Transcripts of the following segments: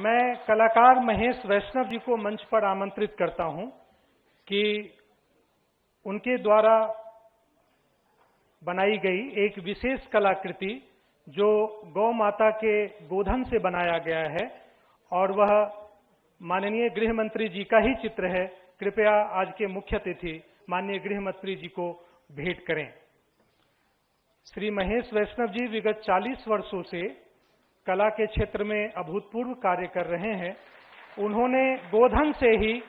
मैं कलाकार महेश वैष्णव जी को मंच पर आमंत्रित करता हूं कि उनके द्वारा बनाई गई एक विशेष कलाकृति जो गौ माता के गोधन से बनाया गया है और वह माननीय गृह मंत्री जी का ही चित्र है, कृपया आज के मुख्य अतिथि माननीय गृह मंत्री जी को भेंट करें। श्री महेश वैष्णव जी विगत 40 वर्षों से कला के क्षेत्र में अभूतपूर्व कार्य कर रहे हैं। उन्होंने गोधन से ही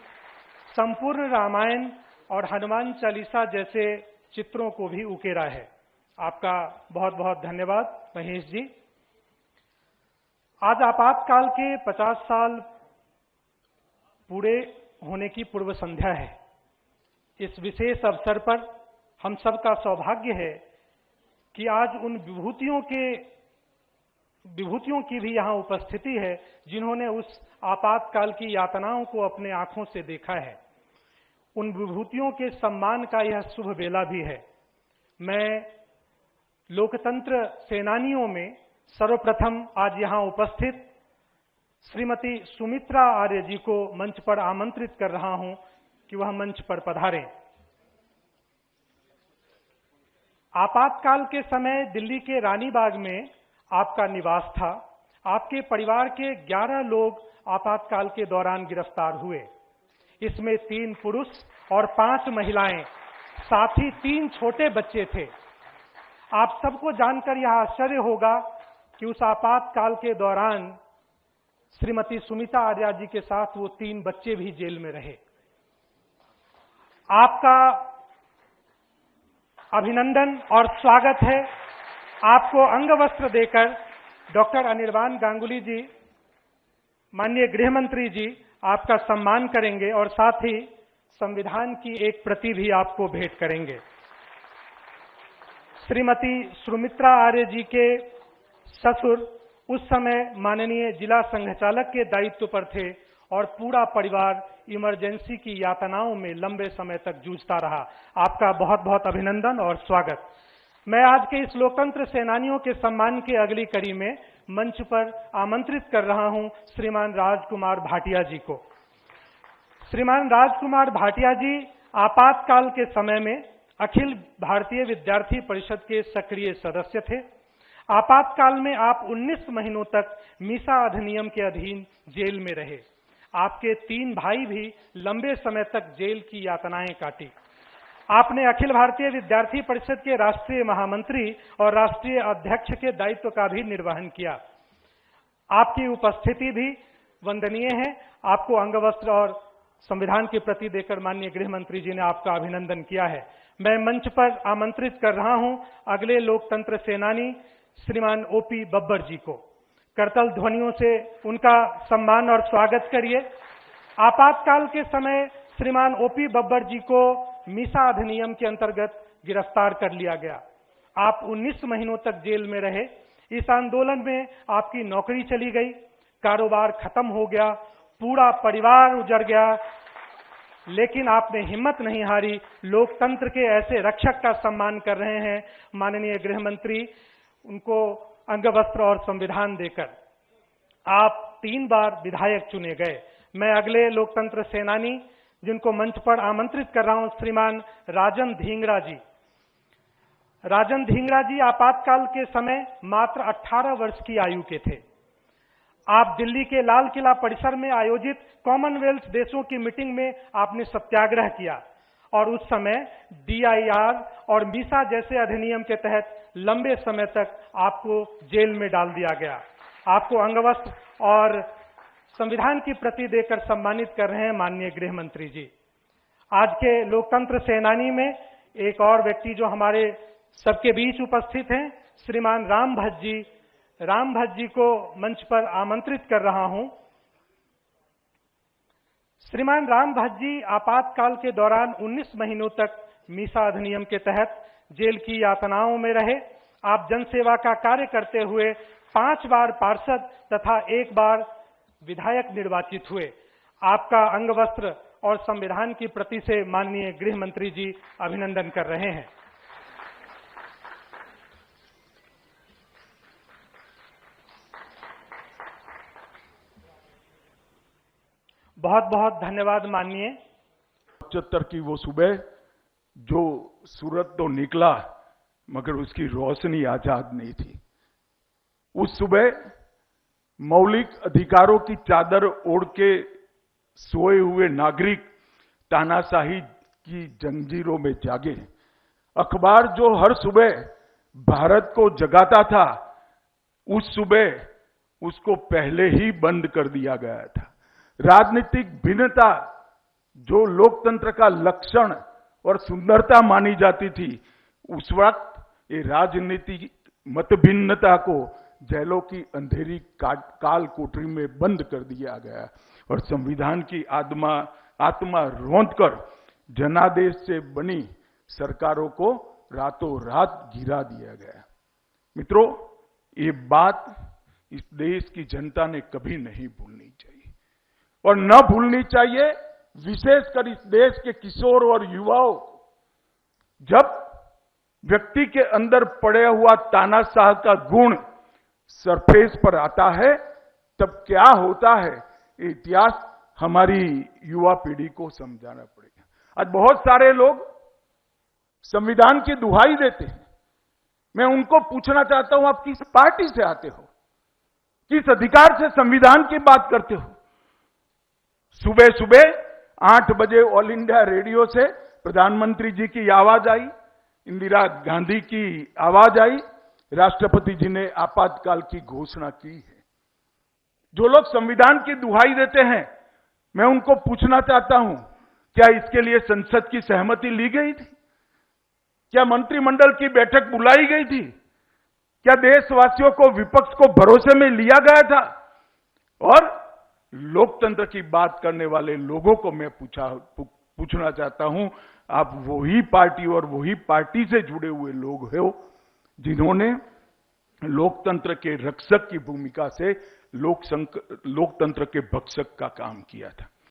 संपूर्ण रामायण और हनुमान चालीसा जैसे चित्रों को भी उकेरा है। आपका बहुत बहुत धन्यवाद महेश जी। आज आपातकाल के 50 साल पूरे होने की पूर्व संध्या है। इस विशेष अवसर पर हम सबका सौभाग्य है कि आज उन विभूतियों की भी यहाँ उपस्थिति है जिन्होंने उस आपातकाल की यातनाओं को अपने आंखों से देखा है। उन विभूतियों के सम्मान का यह शुभ बेला भी है। मैं लोकतंत्र सेनानियों में सर्वप्रथम आज यहाँ उपस्थित श्रीमती सुमित्रा आर्य जी को मंच पर आमंत्रित कर रहा हूं कि वह मंच पर पधारें। आपातकाल के समय दिल्ली के रानीबाग में आपका निवास था। आपके परिवार के 11 लोग आपातकाल के दौरान गिरफ्तार हुए। इसमें 3 पुरुष और 5 महिलाएं, साथ ही 3 छोटे बच्चे थे। आप सबको जानकर यह आश्चर्य होगा कि उस आपातकाल के दौरान श्रीमती सुमित्रा आर्य जी के साथ वो 3 बच्चे भी जेल में रहे। आपका अभिनंदन और स्वागत है। आपको अंगवस्त्र देकर डॉक्टर अनिर्बान गांगुली जी, माननीय गृह मंत्री जी आपका सम्मान करेंगे और साथ ही संविधान की एक प्रति भी आपको भेंट करेंगे। श्रीमती सुमित्रा आर्य जी के ससुर उस समय माननीय जिला संघचालक के दायित्व पर थे और पूरा परिवार इमरजेंसी की यातनाओं में लंबे समय तक जूझता रहा। आपका बहुत बहुत अभिनंदन और स्वागत। मैं आज के इस लोकतंत्र सेनानियों के सम्मान के अगली कड़ी में मंच पर आमंत्रित कर रहा हूं श्रीमान राजकुमार भाटिया जी को। श्रीमान राजकुमार भाटिया जी आपातकाल के समय में अखिल भारतीय विद्यार्थी परिषद के सक्रिय सदस्य थे। आपातकाल में आप 19 महीनों तक मीसा अधिनियम के अधीन जेल में रहे। आपके 3 भाई भी लंबे समय तक जेल की यातनाएं काटी। आपने अखिल भारतीय विद्यार्थी परिषद के राष्ट्रीय महामंत्री और राष्ट्रीय अध्यक्ष के दायित्व का भी निर्वहन किया। आपकी उपस्थिति भी वंदनीय है। आपको अंगवस्त्र और संविधान की प्रति देकर माननीय गृह मंत्री जी ने आपका अभिनंदन किया है। मैं मंच पर आमंत्रित कर रहा हूं अगले लोकतंत्र सेनानी श्रीमान ओपी बब्बर जी को। करतल ध्वनियों से उनका सम्मान और स्वागत करिए। आपातकाल के समय श्रीमान ओपी बब्बर जी को मीसा अधिनियम के अंतर्गत गिरफ्तार कर लिया गया। आप 19 महीनों तक जेल में रहे। इस आंदोलन में आपकी नौकरी चली गई, कारोबार खत्म हो गया, पूरा परिवार उजड़ गया, लेकिन आपने हिम्मत नहीं हारी। लोकतंत्र के ऐसे रक्षक का सम्मान कर रहे हैं माननीय गृह मंत्री, उनको अंगवस्त्र और संविधान देकर। आप 3 बार विधायक चुने गए। मैं अगले लोकतंत्र सेनानी जिनको मंच पर आमंत्रित कर रहा हूं श्रीमान राजन धींगरा जी। राजन धींगरा जी आपातकाल के समय मात्र 18 वर्ष की आयु के थे। आप दिल्ली के लाल किला परिसर में आयोजित कॉमनवेल्थ देशों की मीटिंग में आपने सत्याग्रह किया और उस समय DIR और मीसा जैसे अधिनियम के तहत लंबे समय तक आपको जेल में डाल दिया गया। आपको अंगवस्त्र और संविधान की प्रति देकर सम्मानित कर रहे हैं माननीय गृह मंत्री जी। आज के लोकतंत्र सेनानी में एक और व्यक्ति जो हमारे सबके बीच उपस्थित हैं, श्रीमान राम भट्ट जी। राम भट्ट जी को मंच पर आमंत्रित कर रहा हूं। श्रीमान राम भट्ट जी आपातकाल के दौरान 19 महीनों तक मीसा अधिनियम के तहत जेल की यातनाओं में रहे। आप जनसेवा का कार्य करते हुए 5 बार पार्षद तथा 1 बार विधायक निर्वाचित हुए। आपका अंगवस्त्र और संविधान की प्रति से माननीय गृह मंत्री जी अभिनंदन कर रहे हैं। बहुत बहुत धन्यवाद माननीय। 75 की वो सुबह जो सूरज तो निकला मगर उसकी रोशनी आजाद नहीं थी। उस सुबह मौलिक अधिकारों की चादर ओढ़ के सोए हुए नागरिक तानाशाही की जंजीरों में जागे। अखबार जो हर सुबह भारत को जगाता था, उस सुबह उसको पहले ही बंद कर दिया गया था। राजनीतिक भिन्नता जो लोकतंत्र का लक्षण और सुंदरता मानी जाती थी, उस वक्त ये राजनीतिक मतभिन्नता को जेलों की अंधेरी काल कोठरी में बंद कर दिया गया और संविधान की आत्मा रौंद कर जनादेश से बनी सरकारों को रातों रात गिरा दिया गया। मित्रों, ये बात इस देश की जनता ने कभी नहीं भूलनी चाहिए और न भूलनी चाहिए विशेषकर इस देश के किशोर और युवाओं को। जब व्यक्ति के अंदर पड़े हुआ तानाशाह का गुण सरफेस पर आता है, तब क्या होता है, इतिहास हमारी युवा पीढ़ी को समझाना पड़ेगा। आज बहुत सारे लोग संविधान की दुहाई देते हैं। मैं उनको पूछना चाहता हूं, आप किस पार्टी से आते हो, किस अधिकार से संविधान की बात करते हो? सुबह सुबह 8 बजे ऑल इंडिया रेडियो से प्रधानमंत्री जी की आवाज आई, इंदिरा गांधी की आवाज आई, राष्ट्रपति जी ने आपातकाल की घोषणा की है। जो लोग संविधान की दुहाई देते हैं, मैं उनको पूछना चाहता हूं, क्या इसके लिए संसद की सहमति ली गई थी? क्या मंत्रिमंडल की बैठक बुलाई गई थी? क्या देशवासियों को, विपक्ष को भरोसे में लिया गया था? और लोकतंत्र की बात करने वाले लोगों को मैं पूछना चाहता हूं, आप वही पार्टी और वही पार्टी से जुड़े हुए लोग हो जिन्होंने लोकतंत्र के रक्षक की भूमिका से लोकतंत्र के भक्षक का काम किया था।